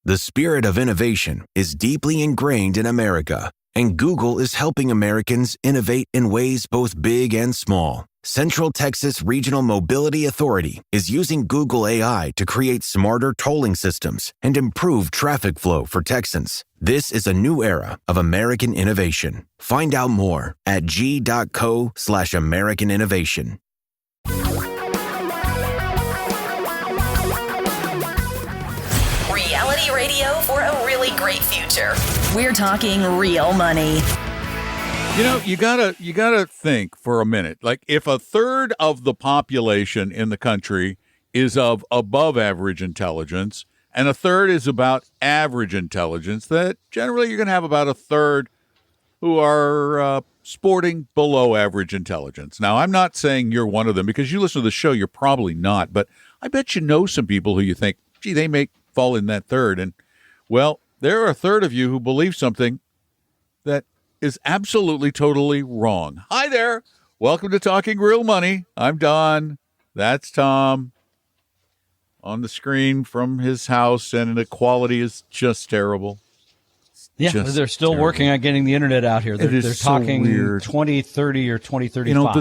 The spirit of innovation is deeply ingrained in America, and Google is helping Americans innovate in ways both big and small. Central Texas Regional Mobility Authority is using Google AI to create smarter tolling systems and improve traffic flow for Texans. This is a new era of American innovation. Find out more at g.co/American Innovation. Reality radio for a really great future. We're talking real money. You know, you gotta think for a minute. Like, if a third of the population in the country is of above average intelligence and a third is about average intelligence, that generally you're going to have about a third who are sporting below average intelligence. Now, I'm not saying you're one of them, because you listen to the show, you're probably not. But I bet you know some people who you think, gee, they may fall in that third. And, well, there are a third of you who believe something that is absolutely, totally wrong. Hi there. Welcome to Talking Real Money. I'm Don. That's Tom. On the screen from his house, and the quality is just terrible. Yeah, they're still working on getting the internet out here. They're talking so weird. 2030 or 2035. You know,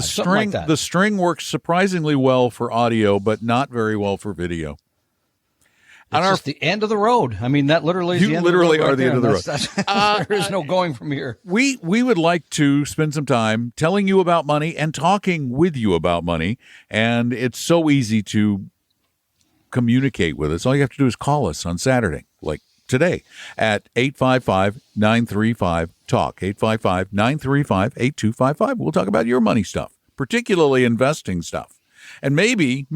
the string works surprisingly well for audio, but not very well for video. It's just the end of the road. I mean, that literally is the end of the road. You literally are the end of the road. There is no going from here. We would like to spend some time telling you about money and talking with you about money. And it's so easy to communicate with us. All you have to do is call us on Saturday, like today, at 855-935-TALK, 855-935-8255. We'll talk about your money stuff, particularly investing stuff. And maybe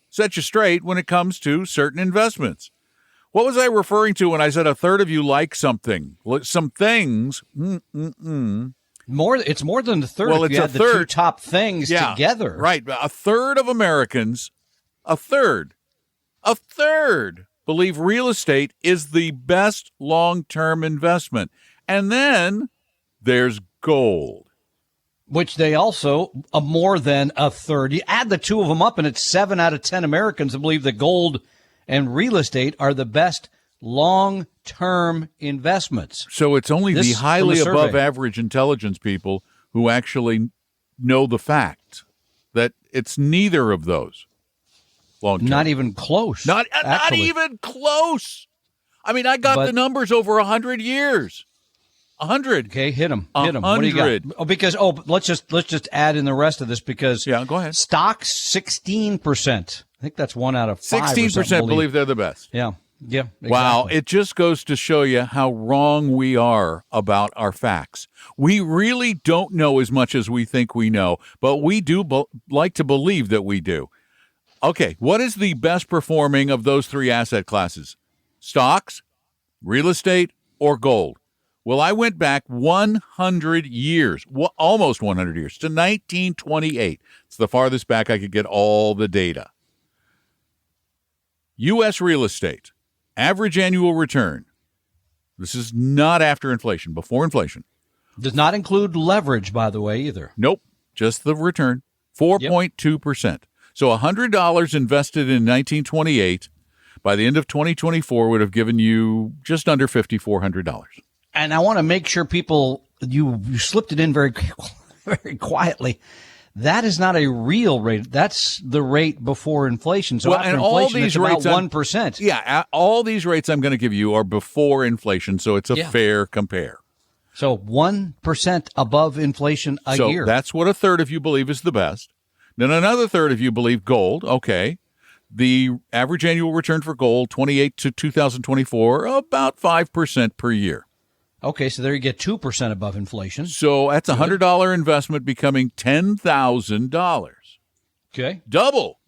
set you straight when it comes to certain investments. What was I referring to when I said a third of you like something? Some things. It's more than the third. Well, it's a third. The two top things together. Right. A third of Americans, a third believe real estate is the best long-term investment. And then there's gold. Which they also, more than a third. You add the two of them up, and it's 7 out of 10 Americans who believe that gold and real estate are the best long-term investments. So it's only the highly above average intelligence people who actually know the fact that it's neither of those long-term. Not even close. Not even close. I mean, I got the numbers over 100 years. 100. Okay, hit them. What do you got? Let's just add in the rest of this, because go ahead. Stocks 16%. I think that's 1 out of 5. 16% believe they're the best. Yeah. Exactly. Wow, it just goes to show you how wrong we are about our facts. We really don't know as much as we think we know, but we do like to believe that we do. Okay, what is the best performing of those three asset classes? Stocks, real estate, or gold? Well, I went back 100 years, almost 100 years, to 1928. It's the farthest back I could get all the data. U.S. real estate, average annual return. This is not after inflation, before inflation. Does not include leverage, by the way, either. Nope, just the return, 4.2%. So $100 invested in 1928, by the end of 2024, would have given you just under $5,400. And I want to make sure you slipped it in very, very quietly. That is not a real rate. That's the rate before inflation. So after inflation, it's about 1%. Yeah, all these rates I'm going to give you are before inflation, so it's a fair compare. So 1% above inflation a year. So that's what a third of you believe is the best. Then another third of you believe gold. Okay. The average annual return for gold, 28 to 2024, about 5% per year. Okay, so there you get 2% above inflation. So that's a $100 investment becoming $10,000. Okay. Double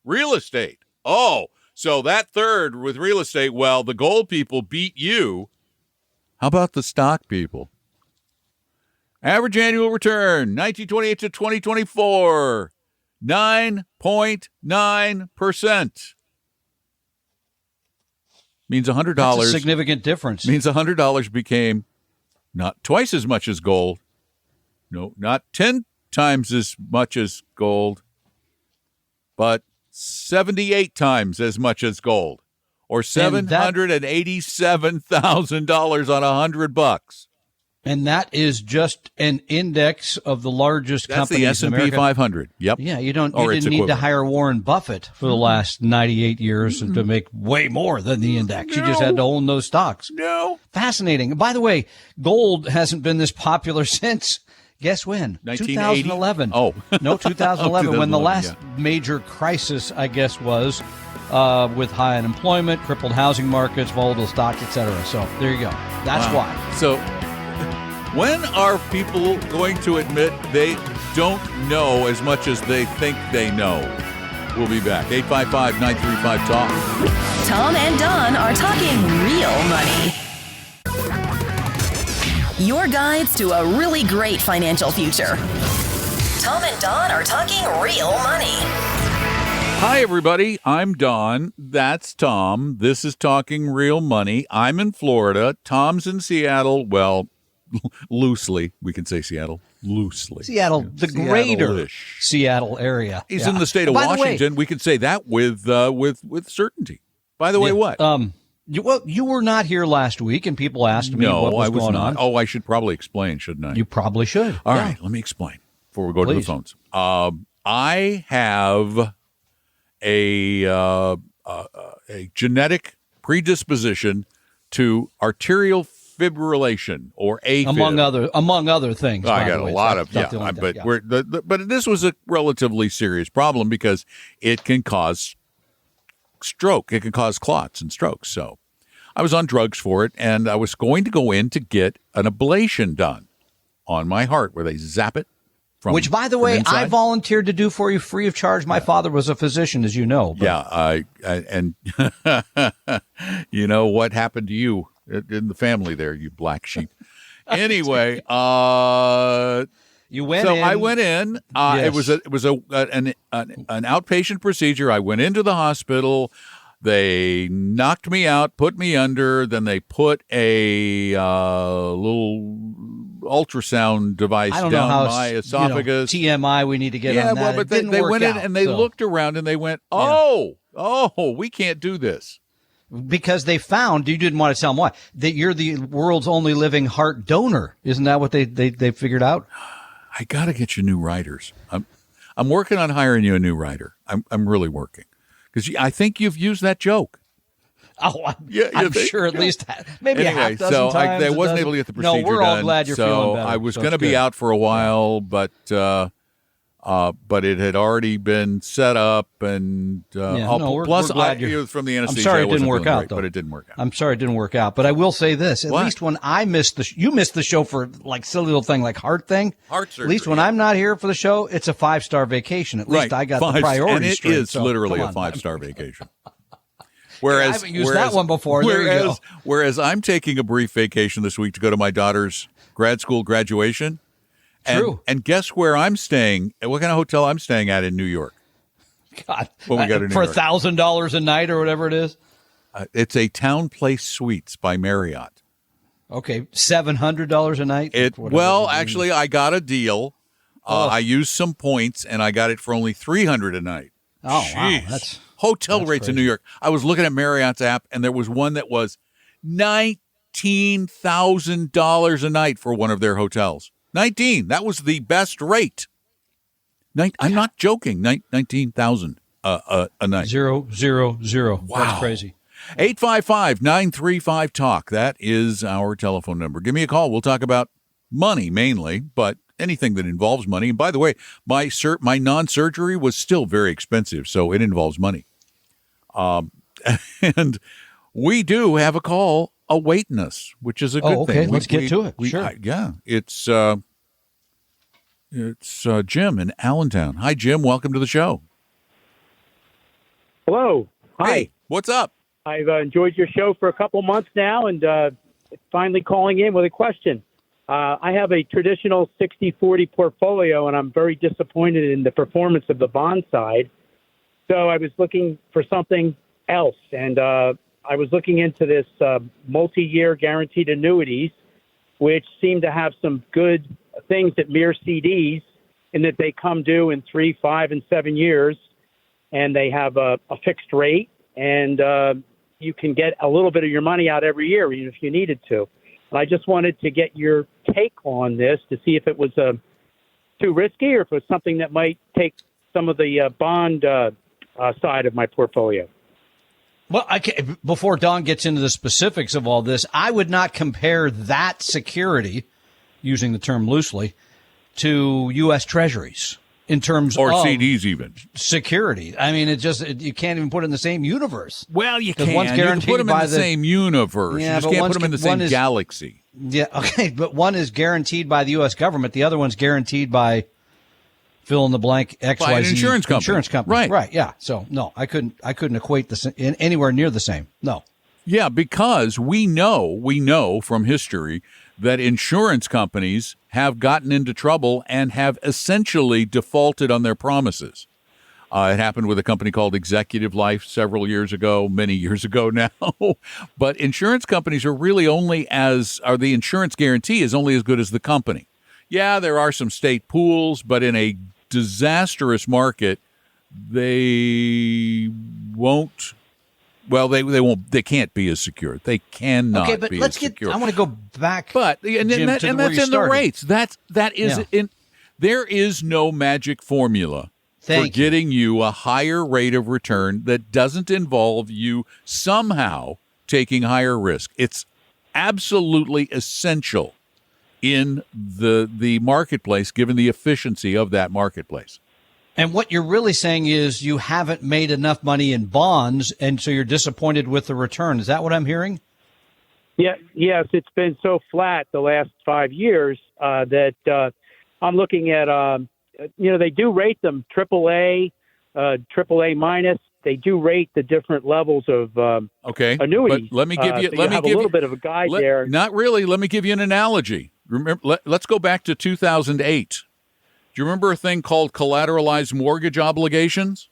real estate. Oh, so that third with real estate, well, the gold people beat you. How about the stock people? Average annual return, 1928 to 2024, 9.9%. Means $100. That's a significant difference. Means $100 became not twice as much as gold. No, not 10 times as much as gold, but 78 times as much as gold. or $787,000 on $100. And that is just an index of the largest That's companies the S&P in America. 500. Yep. Yeah, you didn't need to hire Warren Buffett for the last 98 years to make way more than the index. You just had to own those stocks. No. Fascinating. By the way, gold hasn't been this popular since, guess when? 1980? 2011. Oh. No, 2011, when the 2011, last major crisis, I guess, was with high unemployment, crippled housing markets, volatile stocks, etc. So there you go. That's why. So when are people going to admit they don't know as much as they think they know? We'll be back. 855-935-TALK. Tom and Don are talking real money. Your guides to a really great financial future. Tom and Don are talking real money. Hi, everybody. I'm Don. That's Tom. This is Talking Real Money. I'm in Florida. Tom's in Seattle. Well, loosely, we can say Seattle. Loosely. Seattle, the greater Seattle-ish. Seattle area. He's in the state of Washington. We can say that with certainty. By the way, what? You were not here last week, and people asked me what was going on. Oh, I should probably explain, shouldn't I? You probably should. All right, let me explain before we go to the phones. I have a genetic predisposition to arterial fibrillation or AFib. Among other things. I got a lot of but this was a relatively serious problem because it can cause stroke. It can cause clots and strokes. So I was on drugs for it, and I was going to go in to get an ablation done on my heart where they zap it. Which, by the way, I volunteered to do for you free of charge. My father was a physician, as you know. Yeah, and you know what happened to you in the family there, you black sheep. Anyway, you went in. So I went in. Yes. It was an outpatient procedure. I went into the hospital. They knocked me out, put me under. Then they put a little ultrasound device down my esophagus. TMI, we need to get on that. But they went in and they looked around and they went, oh, we can't do this. Because they found, you didn't want to tell them why, that you're the world's only living heart donor. Isn't that what they figured out? I got to get you new writers. I'm working on hiring you a new writer. I'm really working. Because I think you've used that joke. Oh, I'm sure at least maybe a half dozen times. I wasn't able to get the procedure done. No, we're all glad you're feeling better. I was going to be out for a while, but it had already been set up, and we're glad you're from the anesthesia. I'm sorry it didn't work out, though. But it didn't work out. I'm sorry it didn't work out. But I will say this: at least when I missed you missed the show for like silly little thing like heart surgery. At least when I'm not here for the show, it's a 5-star vacation. At least I got the priority and it straight. Is literally a 5-star vacation. Whereas, I haven't used that one before. Whereas I'm taking a brief vacation this week to go to my daughter's grad school graduation. True. And guess where I'm staying? What kind of hotel I'm staying at in New York? God, what we got in New for York? $1,000 a night or whatever it is. It's a Town Place Suites by Marriott. Okay, $700 a night. Actually, I got a deal. I used some points, and I got it for only $300 a night. Oh, jeez. Wow! Hotel rates crazy. in New York. I was looking at Marriott's app, and there was one that was $19,000 a night for one of their hotels. 19. That was the best rate. I'm not joking. 19,000 a night. 000. Wow. That's crazy. 855-935-TALK. That is our telephone number. Give me a call. We'll talk about money mainly, but anything that involves money. And by the way, my non-surgery was still very expensive, so it involves money. And we do have a call awaiting us, which is a good thing. Okay, let's get to it. Sure. It's Jim in Allentown. Hi, Jim. Welcome to the show. Hello. Hi. Hey, what's up? I've enjoyed your show for a couple months now, and finally calling in with a question. I have a traditional 60-40 portfolio, and I'm very disappointed in the performance of the bond side. So I was looking for something else, and I was looking into this multi-year guaranteed annuities, which seem to have some good things that mirror CDs in that they come due in 3, 5, and 7 years, and they have a fixed rate. And you can get a little bit of your money out every year, even if you needed to. And I just wanted to get your take on this to see if it was too risky or if it was something that might take some of the bond side of my portfolio. Well, before Don gets into the specifics of all this, I would not compare that security, using the term loosely, to U.S. Treasuries in terms or of CDs even security. I mean, you can't even put it in the same universe. Well, you can. One's You can put them in the same universe. Yeah, you just can't put them in the same galaxy. Yeah, okay, but one is guaranteed by the U.S. government. The other one's guaranteed by fill in the blank XYZ by an insurance company. Right. Yeah. So no, I couldn't equate this in anywhere near the same. No. Yeah, because we know from history that insurance companies have gotten into trouble and have essentially defaulted on their promises. It happened with a company called Executive Life several years ago, many years ago now. But insurance companies are really the insurance guarantee is only as good as the company. Yeah, there are some state pools, but in a disastrous market, they won't. Well, they won't. They can't be as secure. They cannot. Okay, but be let's as get. secure. I want to go back. But Jim, that's in the rates. That is Yeah. in. There is no magic formula for getting you a higher rate of return that doesn't involve you somehow taking higher risk. It's absolutely essential in the marketplace, given the efficiency of that marketplace. And what you're really saying is you haven't made enough money in bonds, and so you're disappointed with the return. Is that what I'm hearing? Yeah, yes, it's been so flat the last 5 years that I'm looking at, they do rate them AAA, AAA minus. They do rate the different levels of annuities. But let me give you a little bit of a guide there. Not really. Let me give you an analogy. Remember, let's go back to 2008. Do you remember a thing called collateralized mortgage obligations?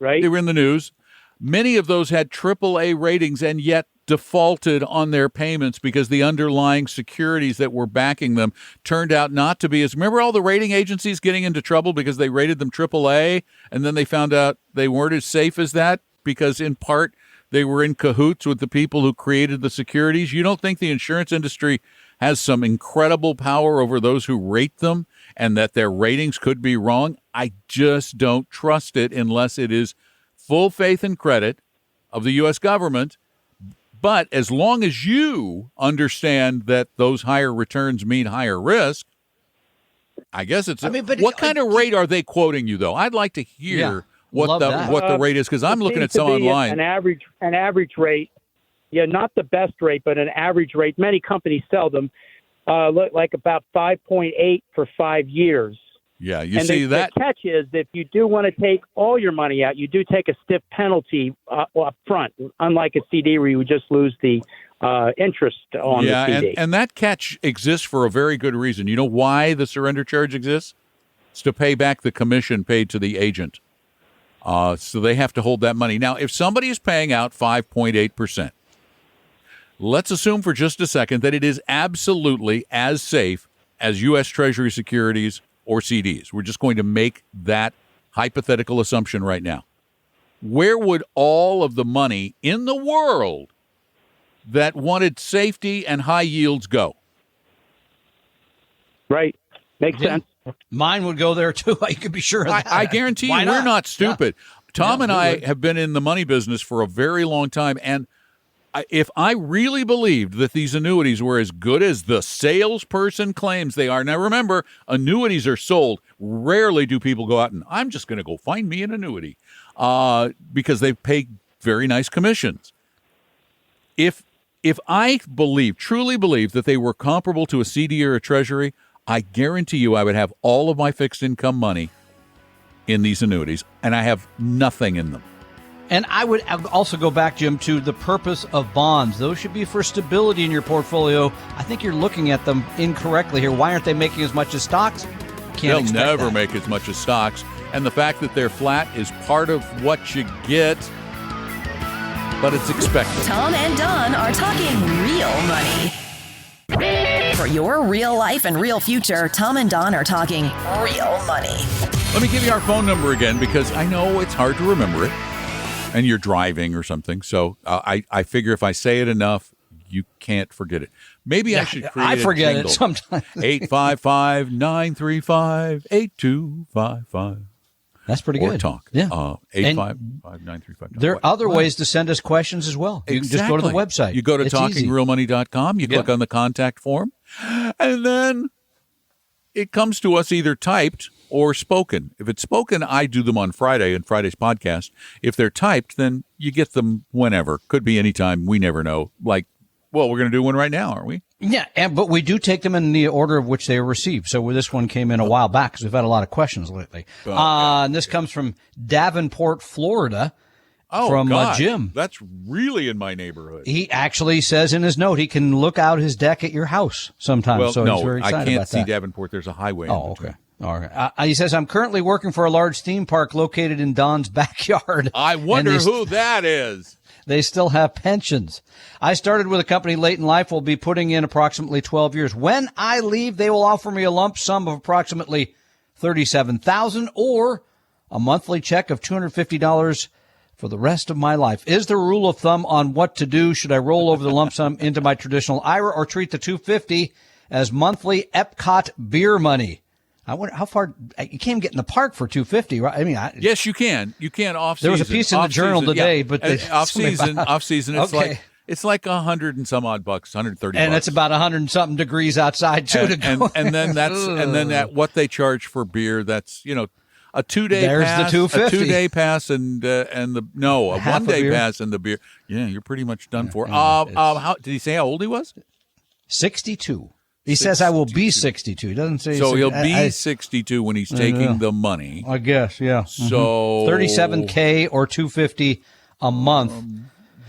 Right. They were in the news. Many of those had AAA ratings and yet defaulted on their payments because the underlying securities that were backing them turned out not to be as. Remember all the rating agencies getting into trouble because they rated them AAA and then they found out they weren't as safe as that because in part they were in cahoots with the people who created the securities. You don't think the insurance industry has some incredible power over those who rate them and that their ratings could be wrong? I just don't trust it unless it is full faith and credit of the U.S. government. But as long as you understand that those higher returns mean higher risk, I guess it's. What kind of rate are they quoting you, though? I'd like to hear what the rate is because I'm looking at some online. An average rate. Yeah, not the best rate, but an average rate. Many companies sell them like about 5.8 for 5 years. Yeah, the catch is that if you do want to take all your money out, you do take a stiff penalty up front, unlike a CD where you would just lose the interest on the CD. And that catch exists for a very good reason. You know why the surrender charge exists? It's to pay back the commission paid to the agent. So they have to hold that money. Now, if somebody is paying out 5.8%, let's assume for just a second that it is absolutely as safe as U.S. Treasury securities or CDs. We're just going to make that hypothetical assumption right now. Where would all of the money in the world that wanted safety and high yields go? Right. Makes sense. Mine would go there, too. You could be sure of that. I guarantee you we're not stupid. Yeah. Tom and I have been in the money business for a very long time, and if I really believed that these annuities were as good as the salesperson claims they are, now remember, annuities are sold. Rarely do people go out and I'm just going to go find me an annuity because they pay very nice commissions. If I truly believe that they were comparable to a CD or a Treasury, I guarantee you I would have all of my fixed income money in these annuities, and I have nothing in them. And I would also go back, Jim, to the purpose of bonds. Those should be for stability in your portfolio. I think you're looking at them incorrectly here. Why aren't they making as much as stocks? They'll never make as much as stocks. And the fact that they're flat is part of what you get, but it's expected. Tom and Don are talking real money. For your real life and real future, Tom and Don are talking real money. Let me give you our phone number again because I know it's hard to remember it. and you're driving or something. So I figure if I say it enough, you can't forget it. Maybe I should create I forget a jingle. it sometimes. 855-935-8255. That's pretty good. Or talk. Yeah. 855-935. There are other ways to send us questions as well. You can just go to the website. You go to It's easy. talkingrealmoney.com. You click on the contact form, and then it comes to us either typed or spoken. If it's spoken, I do them on Friday in Friday's podcast. If they're typed, then you get them whenever. Could be anytime. We never know. Like, well, we're going to do one right now, aren't we? Yeah, but we do take them in the order of which they were received. So this one came in a while back because we've had a lot of questions lately. And this comes from Davenport, Florida. From Jim. That's really in my neighborhood. He actually says in his note he can look out his deck at your house sometimes. Well, so no, he's very excited I can't about see that. Davenport. There's a highway. Oh, okay. All right. He says, I'm currently working for a large theme park located in Don's backyard. I wonder who that is. They still have pensions. I started with a company late in life. Will be putting in approximately 12 years. When I leave, they will offer me a lump sum of approximately $37,000 or a monthly check of $250 for the rest of my life. Is there a rule of thumb on what to do? Should I roll over the lump sum into my traditional IRA or treat the $250 as monthly Epcot beer money? I wonder how far you can't get in the park for $250, right? I mean, yes, you can. You can off season. There was a piece in the Journal today, but off season. It's like $100 and some odd bucks, $130, and it's about 100 and something degrees outside too. And then that what they charge for beer. That's a 2-day There's pass, the $250. a 2-day pass, and a 1-day pass and the beer. Yeah, you're pretty much done for. How did he say how old he was? 62. He says I will be 62. He doesn't say. So he'll be 62 when he's taking the money. I guess, yeah. So $37K or $250 a month.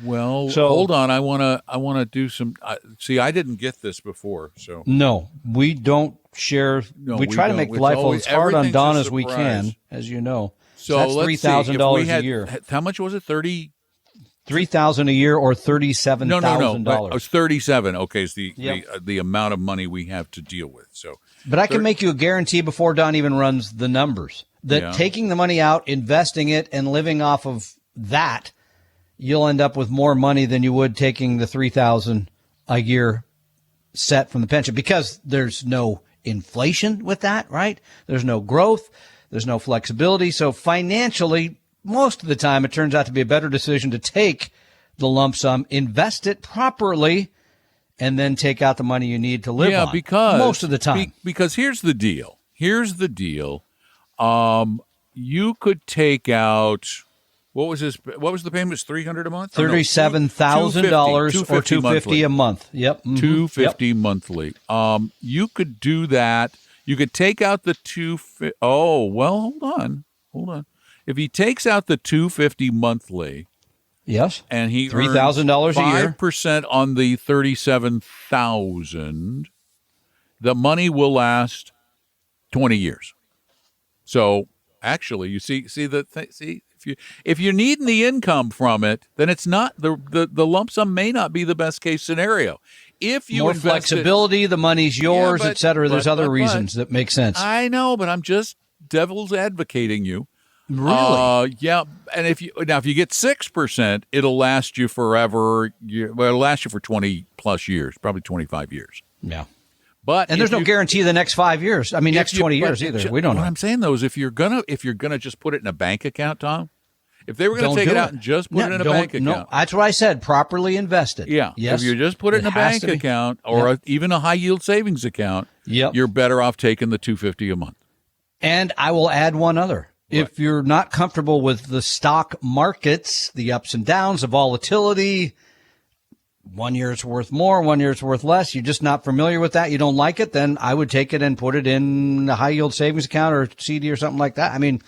Hold on. I want to do some. See, I didn't get this before, so no, we don't share. we try to make life as hard on Don as we can, as you know. So that's $3,000 a year. How much was it? $3,000 a year or $37,000. No. It was 37. Okay, is the amount of money we have to deal with. So, but I can make you a guarantee before Don even runs the numbers that taking the money out, investing it, and living off of that, you'll end up with more money than you would taking the $3,000 a year set from the pension, because there's no inflation with that, right? There's no growth. There's no flexibility. So financially, most of the time, it turns out to be a better decision to take the lump sum, invest it properly, and then take out the money you need to live on. Because most of the time. Because here's the deal. You could take out, what was the payment? It was $300 a month? $37,000 or $250 a month. Yep. Mm-hmm. $250 monthly. You could do that. You could take out the $250. Oh, well, hold on. If he takes out the $250 monthly, yes, and he $3,000 a year, 5% on the $37,000, the money will last 20 years. So actually, you see if you're needing the income from it, then it's not the lump sum may not be the best case scenario. If you more flexibility, the money's yours, etc. There's other reasons that make sense. I know, but I'm just devil's advocating you. Really? Yeah. And if you get 6%, it'll last you forever. It'll last you for 20 plus years, probably 25 years. Yeah. But there's no guarantee the next 5 years. I mean, next 20 years either. We don't know. What I'm saying though is if you're gonna just put it in a bank account, Tom, if they were gonna take it out and just put it in a bank account, no, that's what I said. Properly invested. Yeah. Yes. If you just put it in a bank account or even a high yield savings account, you're better off taking the $250 a month. And I will add one other. If you're not comfortable with the stock markets, the ups and downs, the volatility, 1 year's worth more, 1 year's worth less, you're just not familiar with that, you don't like it, then I would take it and put it in a high yield savings account or CD or something like that. I mean,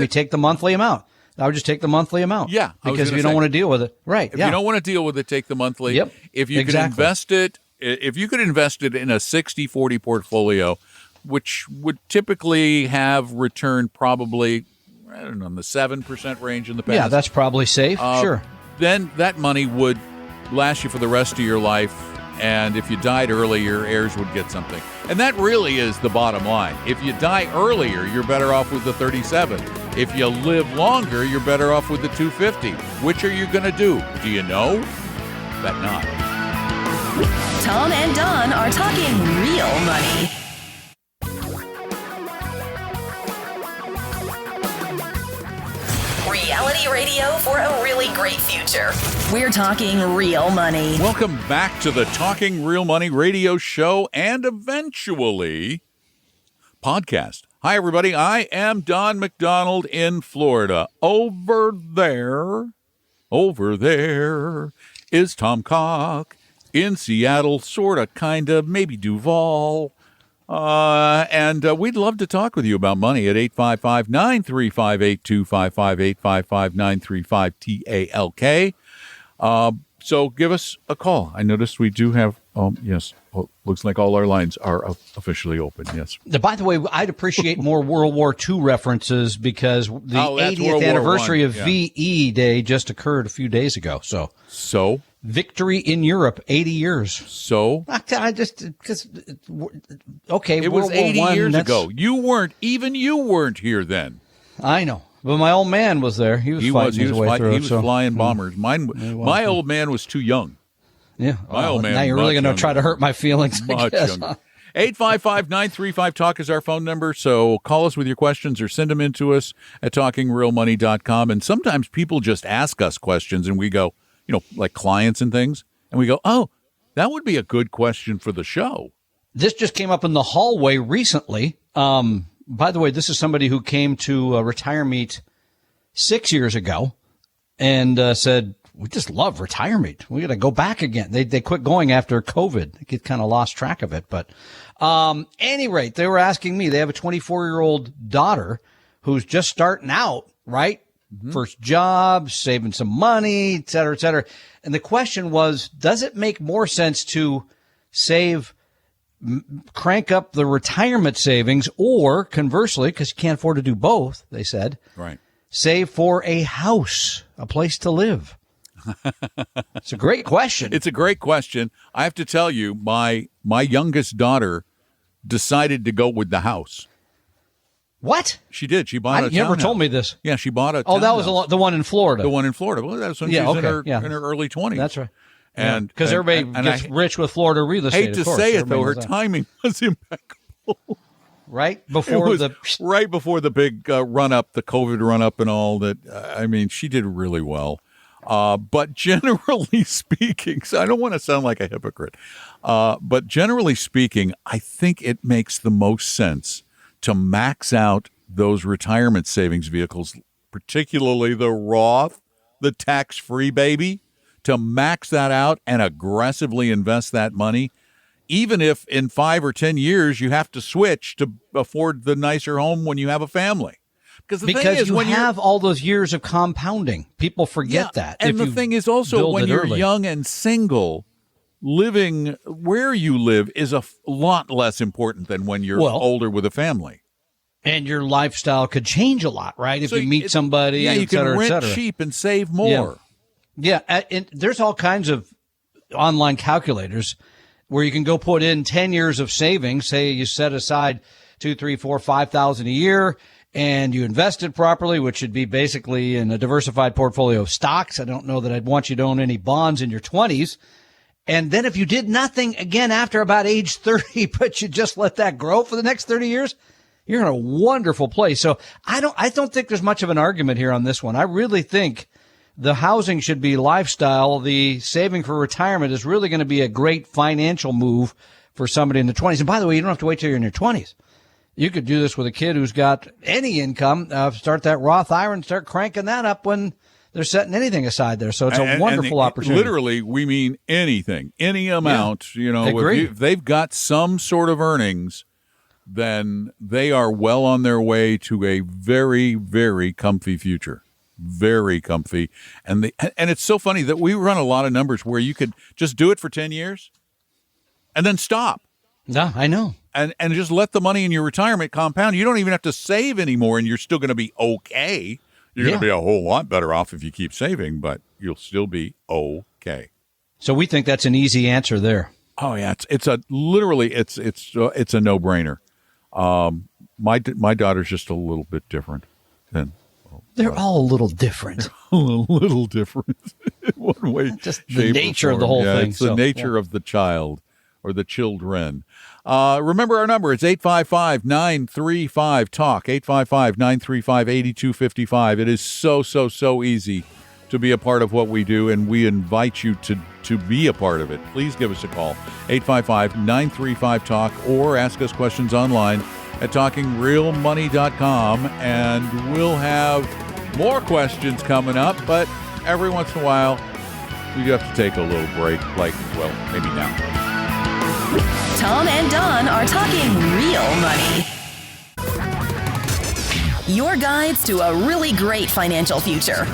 take the monthly amount. I would just take the monthly amount. Yeah. Because if you don't want to deal with it. Right. If you don't want to deal with it, take the monthly. Yep. If you could invest it in a 60-40 portfolio, which would typically have returned probably, I don't know, in the 7% range in the past. Yeah, that's probably safe. Sure. Then that money would last you for the rest of your life. And if you died early, your heirs would get something. And that really is the bottom line. If you die earlier, you're better off with the 37. If you live longer, you're better off with the 250. Which are you going to do? Do you know? Bet not. Tom and Don are talking real money. Reality radio for a really great future. We're talking real money. Welcome back to the Talking Real Money radio show and eventually podcast. Hi, everybody. I am Don McDonald in Florida. Over there is Tom Cock in Seattle, sort of, kind of, maybe Duval. And we'd love to talk with you about money at 855-935-8255, 855-935-TALK. So give us a call. I noticed we do have, yes, looks like all our lines are officially open, yes. By the way, I'd appreciate more World War II references because the 80th anniversary of VE Day just occurred a few days ago. So? Victory in Europe, 80 years. So? I just, because, okay. It was 80 years ago. You weren't here then. I know. But my old man was there. He was fighting his way through. He was flying bombers. My old man was too young. Yeah. My old man. Now you're really going to try to hurt my feelings. Much younger. 855-935-TALK is our phone number. So call us with your questions or send them in to us at talkingrealmoney.com. And sometimes people just ask us questions and we go, like clients and things. And we go, oh, that would be a good question for the show. This just came up in the hallway recently. By the way, this is somebody who came to Retire Meet 6 years ago and said, we just love Retire Meet. We got to go back again. They quit going after COVID. They kind of lost track of it. But any rate, they were asking me. They have a 24-year-old daughter who's just starting out, right? Mm-hmm. First job, saving some money, et cetera, et cetera. And the question was, does it make more sense to crank up the retirement savings, or conversely, because you can't afford to do both, they said, right, save for a house, a place to live? It's a great question. It's a great question. I have to tell you, my youngest daughter decided to go with the house. What? She did. She bought a townhouse. You never told me this. Yeah, she bought a townhouse. Oh, that was the one in Florida. The one in Florida. Well, that was when she was in her early 20s. That's right. And because everybody gets rich with Florida real estate. Hate to say it, though, her timing was impeccable. Right before the big run up, the COVID run up, and all that. I mean, she did really well. But generally speaking, so I don't want to sound like a hypocrite. But generally speaking, I think it makes the most sense to max out those retirement savings vehicles, particularly the Roth, the tax-free baby. To max that out and aggressively invest that money, even if in 5 or 10 years you have to switch to afford the nicer home when you have a family. Because you have all those years of compounding. People forget that. And the thing is also, when you're young and single, living where you live is a lot less important than when you're older with a family. And your lifestyle could change a lot, right? If you meet somebody, you can rent cheap and save more. Yeah, and there's all kinds of online calculators where you can go put in 10 years of savings. Say you set aside $2,000, $3,000, $4,000, $5,000 a year, and you invest it properly, which should be basically in a diversified portfolio of stocks. I don't know that I'd want you to own any bonds in your 20s. And then if you did nothing again after about age 30, but you just let that grow for the next 30 years, you're in a wonderful place. So I don't think there's much of an argument here on this one. I really think the housing should be lifestyle. The saving for retirement is really going to be a great financial move for somebody in the 20s. And by the way, you don't have to wait till you're in your 20s. You could do this with a kid who's got any income. Start that Roth IRA and start cranking that up when they're setting anything aside there. So it's a wonderful opportunity. Literally, we mean anything, any amount. Yeah, if they've got some sort of earnings, then they are well on their way to a very, very comfy future. Very comfy. And it's so funny that we run a lot of numbers where you could just do it for 10 years and then stop. Yeah, I know. And just let the money in your retirement compound. You don't even have to save anymore, and you're still going to be okay. You're going to be a whole lot better off if you keep saving, but you'll still be okay. So we think that's an easy answer there. Oh yeah, it's a no-brainer. My daughter's just a little bit different than They're all a little different. A little different in one way. Just the nature of the whole thing. It's the nature of the child or the children. Remember our number. It's 855-935-TALK, 855-935-8255. It is so easy to be a part of what we do, and we invite you to be a part of it. Please give us a call, 855-935-TALK, or ask us questions online at talkingrealmoney.com, and we'll have more questions coming up, but every once in a while, we have to take a little break, maybe now. Tom and Don are talking real money. Your guides to a really great financial future.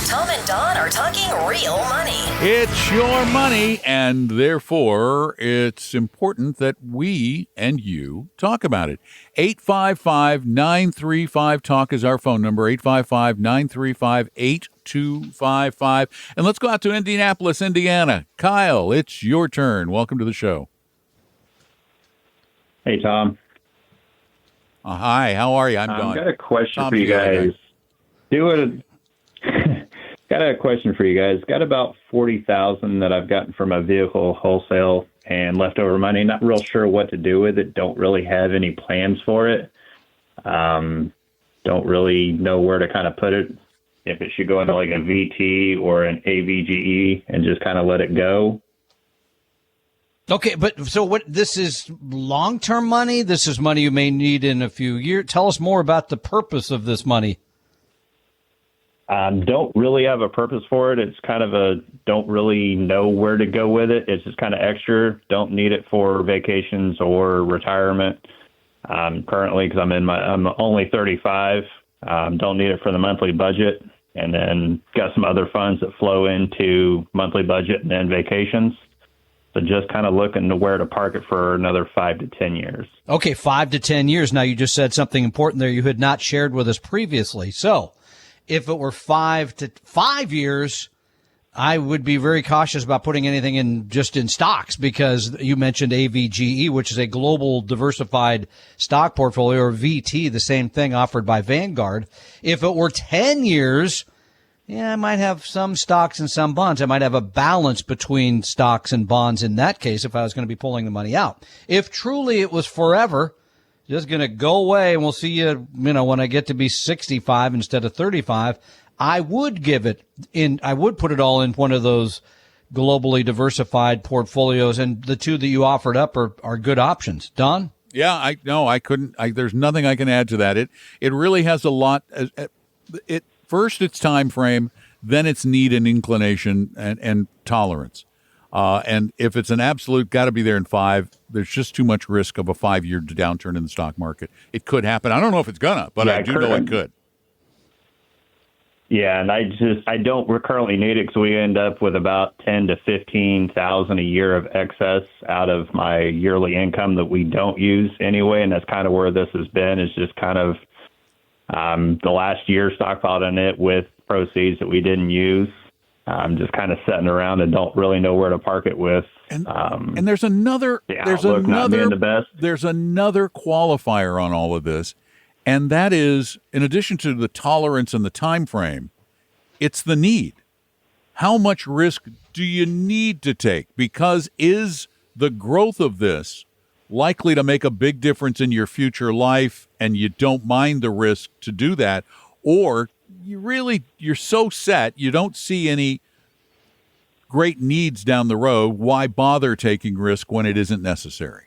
Tom and Don are talking real money. It's your money, and therefore it's important that we and you talk about it. 855-935-TALK is our phone number, 855-935-8255. And let's go out to Indianapolis, Indiana. Kyle, it's your turn. Welcome to the show. Hey, Tom. Hi, how are you? I'm Don. I've got a question for you guys. Got a question for you guys. Got about $40,000 that I've gotten from a vehicle wholesale and leftover money. Not real sure what to do with it. Don't really have any plans for it. Don't really know where to kind of put it. If it should go into like a VT or an AVGE and just kind of let it go. Okay, but so what? This is long-term money? This is money you may need in a few years. Tell us more about the purpose of this money. Don't really have a purpose for it. It's kind of don't really know where to go with it. It's just kind of extra. Don't need it for vacations or retirement. Currently, because I'm only 35. Don't need it for the monthly budget, and then got some other funds that flow into monthly budget and then vacations. So just kind of looking to where to park it for another 5 to 10 years. Okay, 5 to 10 years. Now, you just said something important there you had not shared with us previously. So if it were 5 years, I would be very cautious about putting anything in stocks, because you mentioned AVGE, which is a global diversified stock portfolio, or VT, the same thing offered by Vanguard. If it were 10 years, I might have some stocks and some bonds. I might have a balance between stocks and bonds in that case if I was going to be pulling the money out. If truly it was forever, just going to go away and we'll see you, when I get to be 65 instead of 35, I would I would put it all in one of those globally diversified portfolios, and the two that you offered up are good options. Don? Yeah, I couldn't, there's nothing I can add to that. It really has a lot. First, its time frame, then its need and inclination and tolerance. And if it's an absolute got to be there in 5, there's just too much risk of a 5-year downturn in the stock market. It could happen. I don't know if it's gonna, but I do know it could. Yeah, and I don't currently need it because we end up with about $10,000 to $15,000 a year of excess out of my yearly income that we don't use anyway, and that's kind of where this has been. Is just kind of the last year stockpiled in it with proceeds that we didn't use. Just kind of sitting around and don't really know where to park it with. And there's another qualifier on all of this, and that is, in addition to the tolerance and the time frame, it's the need. How much risk do you need to take? Because is the growth of this likely to make a big difference in your future life, and you don't mind the risk to do that? Or you're so set, you don't see any great needs down the road. Why bother taking risk when it isn't necessary?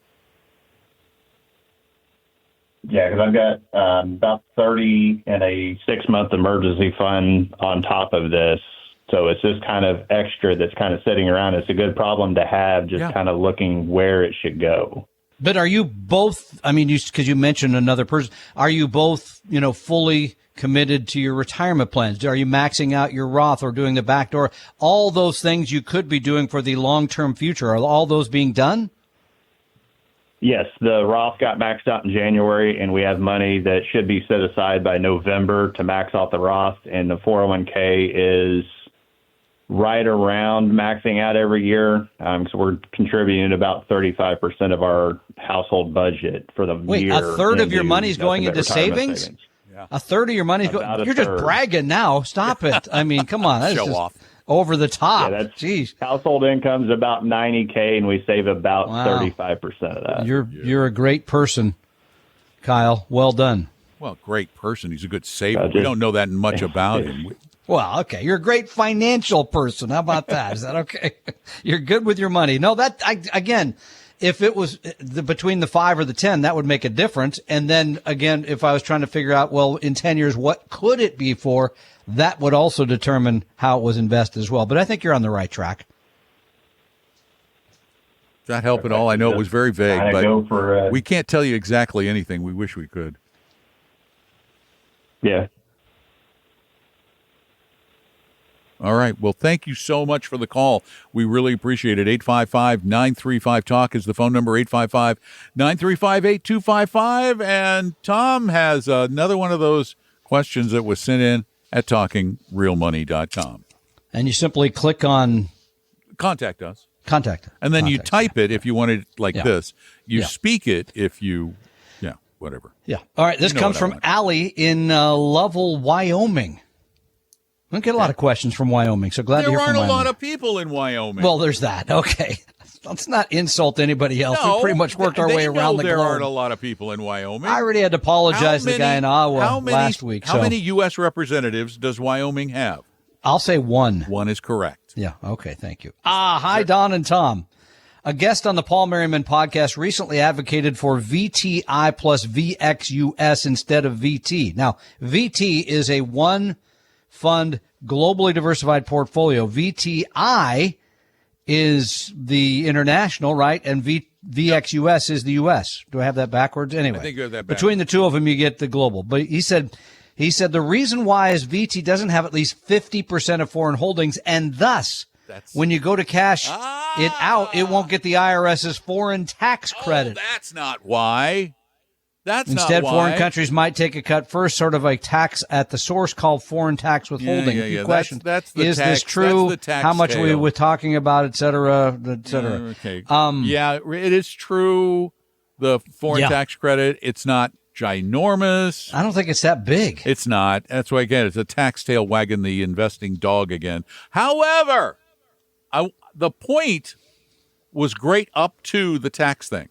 Yeah, because I've got about 30 in a 6-month emergency fund on top of this. So it's just kind of extra that's kind of sitting around. It's a good problem to have, just kind of looking where it should go. But are you both, because you mentioned another person, are you both, fully committed to your retirement plans? Are you maxing out your Roth or doing the backdoor? All those things you could be doing for the long-term future, are all those being done? Yes, the Roth got maxed out in January, and we have money that should be set aside by November to max out the Roth, and the 401k is right around maxing out every year. So we're contributing about 35% of our household budget for the year. Wait, a third of your money is going into savings? A third of your money's going. You're just bragging now. Stop it. I mean, come on. That's Show just off. over the top. Yeah, that's, Jeez. Household income's about $90K, and we save about 35% of that. You're a great person, Kyle. Well done. Well, great person. He's a good saver. We don't know that much about him. Well, okay. You're a great financial person. How about that? Is that okay? You're good with your money. No, again, if it was between the 5 or the 10, that would make a difference. And then again, if I was trying to figure out, well, in 10 years, what could it be for? That would also determine how it was invested as well. But I think you're on the right track. Does that help at all? I know it was very vague, but we can't tell you exactly anything. We wish we could. Yeah. All right. Well, thank you so much for the call. We really appreciate it. 855-935-TALK is the phone number, 855-935-8255. And Tom has another one of those questions that was sent in at talkingrealmoney.com. And you simply click on Contact us. And then you type it if you want it like this. You Yeah. speak it if you, whatever. Yeah. All right. This comes from Allie in Lovell, Wyoming. I don't get a lot of questions from Wyoming, so glad to hear from Wyoming. There aren't a lot of people in Wyoming. Well, there's that. Okay. Let's not insult anybody else. We pretty much worked our way around the globe. There aren't a lot of people in Wyoming. I already had to apologize to the guy in Iowa last week. How many U.S. representatives does Wyoming have? I'll say one. One is correct. Yeah. Okay. Thank you. Hi, Don and Tom. A guest on the Paul Merriman podcast recently advocated for VTI plus VXUS instead of VT. Now, VT is a one-fund, globally diversified portfolio. VTI is the international, right? And VXUS is the U.S. Do I have that backwards? Anyway, I think you have that backwards. Between the two of them, you get the global. But he said the reason why is VT doesn't have at least 50% of foreign holdings, and thus when you go to cash it out, it won't get the IRS's foreign tax credit. That's not why. Instead, foreign countries might take a cut first, sort of like tax at the source called foreign tax withholding. Yeah. Question: That's the is tax, this true? That's the tax How much tail. we were talking about, et cetera, et cetera. Okay. It is true. The foreign tax credit, it's not ginormous. I don't think it's that big. It's not. That's why, again, it's a tax tail wagging the investing dog again. However, the point was great up to the tax thing.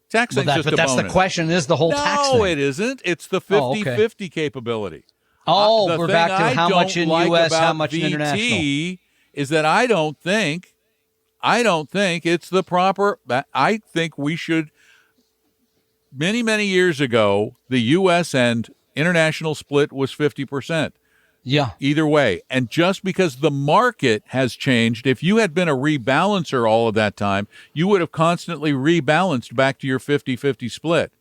Tax thing's just a bonus. But that's the question, is the whole tax thing. No, it isn't. It's the 50-50 capability. We're back to how much in U.S., how much in international. Is that I don't think it's the proper. I think we should. Many, many years ago, the U.S. and international split was 50%. Yeah. Either way. And just because the market has changed, if you had been a rebalancer all of that time, you would have constantly rebalanced back to your 50-50 split.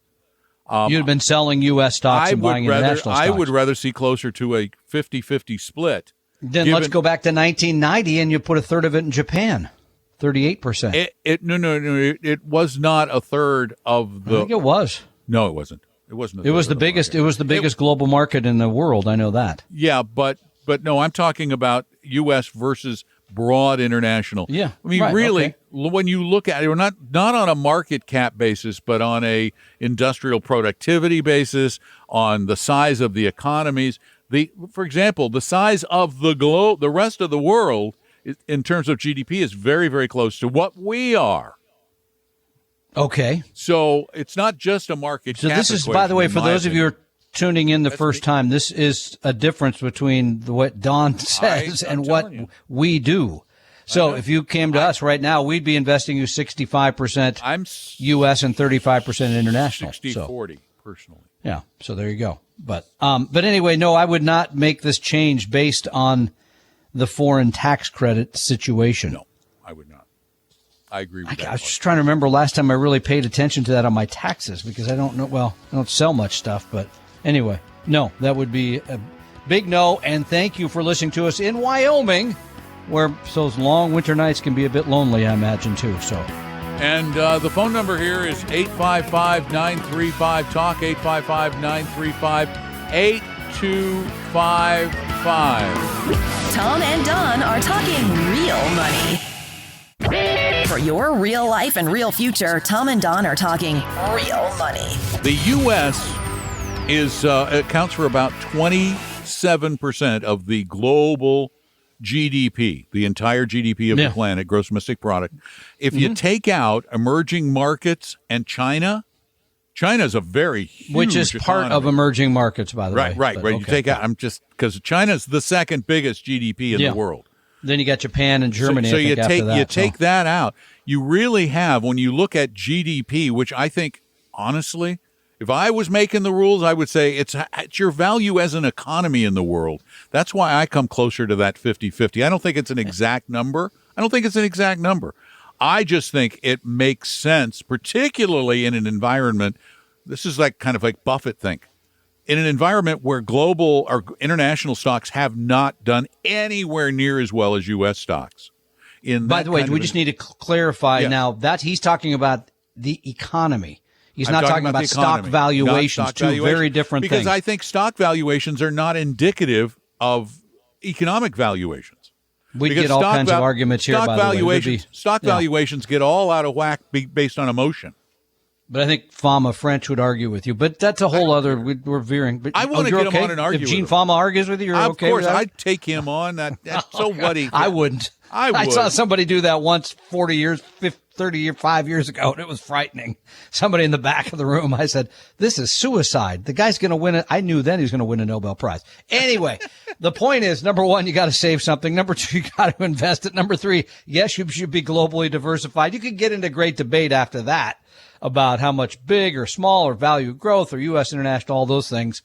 You'd have been selling U.S. stocks and buying international stocks. I would rather see closer to a 50-50 split. Then let's go back to 1990 and you put a third of it in Japan. 38%. It was not a third of the. I think it was. No, it wasn't. It wasn't. It was the biggest. Market. It was the biggest global market in the world. I know that. Yeah, but no, I'm talking about U.S. versus broad international. Yeah, I mean, really, when you look at it, we're not on a market cap basis, but on a industrial productivity basis, on the size of the economies. For example, the size of the globe, the rest of the world, in terms of GDP, is very, very close to what we are. Okay. So it's not just a market cap. So this is, by the way, for those of you who are tuning in the first time, this is a difference between what Don says and what we do. So if you came to us right now, we'd be investing you 65% U.S. and 35% international. 60-40, personally. Yeah. So there you go. But anyway, no, I would not make this change based on the foreign tax credit situation. No, I would not. I agree with that. I was just trying to remember last time I really paid attention to that on my taxes because I don't know. Well, I don't sell much stuff, but anyway, no, that would be a big no. And thank you for listening to us in Wyoming, where those long winter nights can be a bit lonely, I imagine, too. So. And the phone number here is 855-935-TALK, 855-935-8255. Tom and Don are talking real money. For your real life and real future, Tom and Don are talking real money. The U.S. accounts for about 27% of the global GDP, the entire GDP of the planet, gross domestic product. If you take out emerging markets and China's a very huge which is part of emerging markets, by the way. Right. Okay. You take out, because China's the second biggest GDP in the world. Then you got Japan and Germany. So you take that out. You really have, when you look at GDP, which I think, honestly, if I was making the rules, I would say it's your value as an economy in the world. That's why I come closer to that 50-50. I don't think it's an exact number. I just think it makes sense, particularly in an environment. This is kind of like Buffett think. In an environment where global or international stocks have not done anywhere near as well as U.S. stocks. By the way, we just need to clarify now that he's talking about the economy. He's not talking about stock valuations, very different things. Because I think stock valuations are not indicative of economic valuations. We get all kinds of arguments here, by the way. Stock valuations get all out of whack based on emotion. But I think Fama French would argue with you. But that's a whole other. We're veering. But I want to get him on and argue. If Gene Fama argues with you, you're okay with that? Of course, I'd take him on. So what? I wouldn't. I saw somebody do that once 40 years, 5 years ago, and it was frightening. Somebody in the back of the room, I said, this is suicide. The guy's going to win it. I knew then he was going to win a Nobel Prize. Anyway, the point is, number one, you got to save something. Number two, you got to invest it. Number three, yes, you should be globally diversified. You could get into great debate after that about how much big or small or value growth or U.S. international, all those things.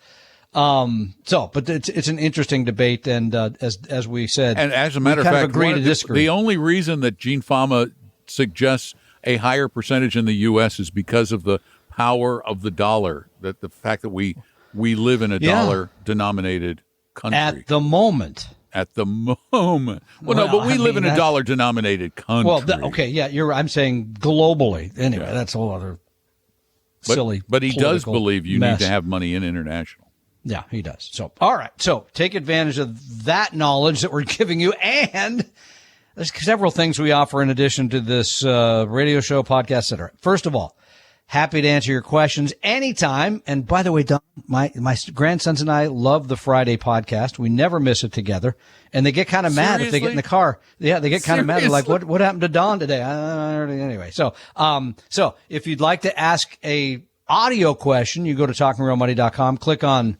But it's an interesting debate, and as we said, and as a matter of fact, agree to disagree. The only reason that Gene Fama suggests a higher percentage in the U.S. is because of the power of the dollar. That the fact that we live in a dollar-denominated country at the moment. Well, no, but we live in a dollar-denominated country. Well, you're right. I'm saying globally. Anyway, that's a whole other silly. But he does believe you need to have money in international. Yeah, he does. So, all right. So take advantage of that knowledge that we're giving you. And there's several things we offer in addition to this radio show, podcast, et cetera. First of all, happy to answer your questions anytime. And by the way, Don, my grandsons and I love the Friday podcast. We never miss it together. And they get kind of mad if they get in the car. Yeah, they get kind of mad. They're like, what happened to Don today? Anyway, so if you'd like to ask a audio question, you go to talkingrealmoney.com, click on.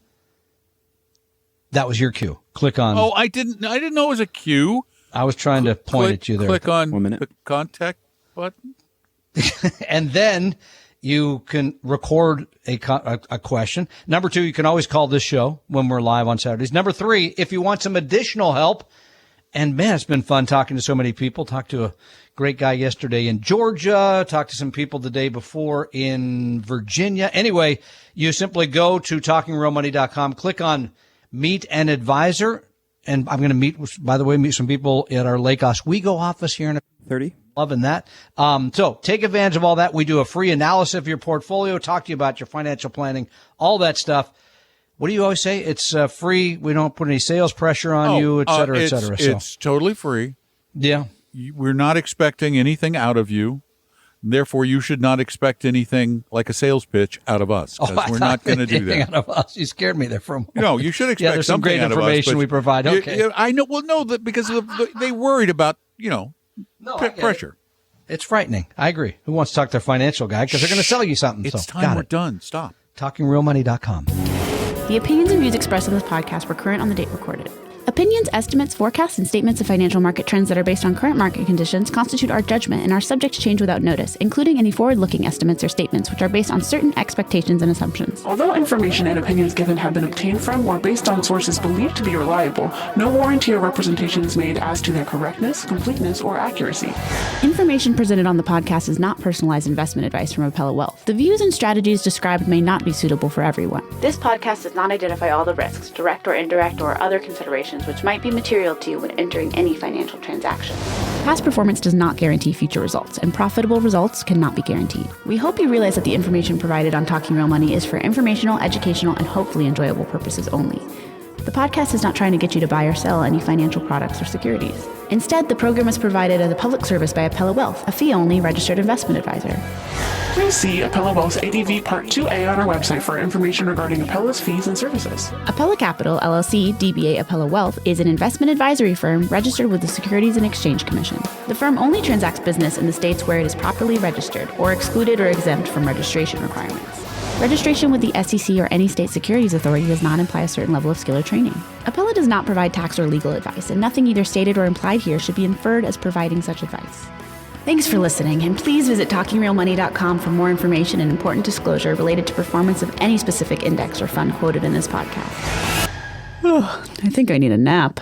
That was your cue. Click on. Oh, I didn't know it was a cue. I was trying to point at you there. Click on the contact button. And then you can record a question. Number two, you can always call this show when we're live on Saturdays. Number three, if you want some additional help, and man, it's been fun talking to so many people. Talked to a great guy yesterday in Georgia. Talked to some people the day before in Virginia. Anyway, you simply go to talkingrealmoney.com, click on Meet an Advisor. And I'm going to meet some people at our Lake Oswego office here in 30. Loving that. So take advantage of all that. We do a free analysis of your portfolio, talk to you about your financial planning, all that stuff. What do you always say? It's free. We don't put any sales pressure on you, et cetera, et cetera. It's totally free. Yeah. We're not expecting anything out of you. Therefore, you should not expect anything like a sales pitch out of us, because we're not going to do that. Out of us. You scared me there for a moment. No, you should expect there's some great information we provide. Okay. I know. Well, no, because they worried about, pressure. It's frightening. I agree. Who wants to talk to their financial guy? Because they're going to sell you something. It's time we're done. Stop. TalkingRealMoney.com. The opinions and views expressed on this podcast were current on the date recorded. Opinions, estimates, forecasts, and statements of financial market trends that are based on current market conditions constitute our judgment and are subject to change without notice, including any forward-looking estimates or statements which are based on certain expectations and assumptions. Although information and opinions given have been obtained from or based on sources believed to be reliable, no warranty or representation is made as to their correctness, completeness, or accuracy. Information presented on the podcast is not personalized investment advice from Appella Wealth. The views and strategies described may not be suitable for everyone. This podcast does not identify all the risks, direct or indirect, or other considerations which might be material to you when entering any financial transaction. Past performance does not guarantee future results, and profitable results cannot be guaranteed. We hope you realize that the information provided on Talking Real Money is for informational, educational, and hopefully enjoyable purposes only. The podcast is not trying to get you to buy or sell any financial products or securities. Instead, the program is provided as a public service by Apella Wealth, a fee-only registered investment advisor. Please see Apella Wealth's ADV Part 2A on our website for information regarding Apella's fees and services. Apella Capital, LLC, DBA Apella Wealth, is an investment advisory firm registered with the Securities and Exchange Commission. The firm only transacts business in the states where it is properly registered or excluded or exempt from registration requirements. Registration with the SEC or any state securities authority does not imply a certain level of skill or training. Apella does not provide tax or legal advice, and nothing either stated or implied here should be inferred as providing such advice. Thanks for listening, and please visit TalkingRealMoney.com for more information and important disclosure related to performance of any specific index or fund quoted in this podcast. I think I need a nap.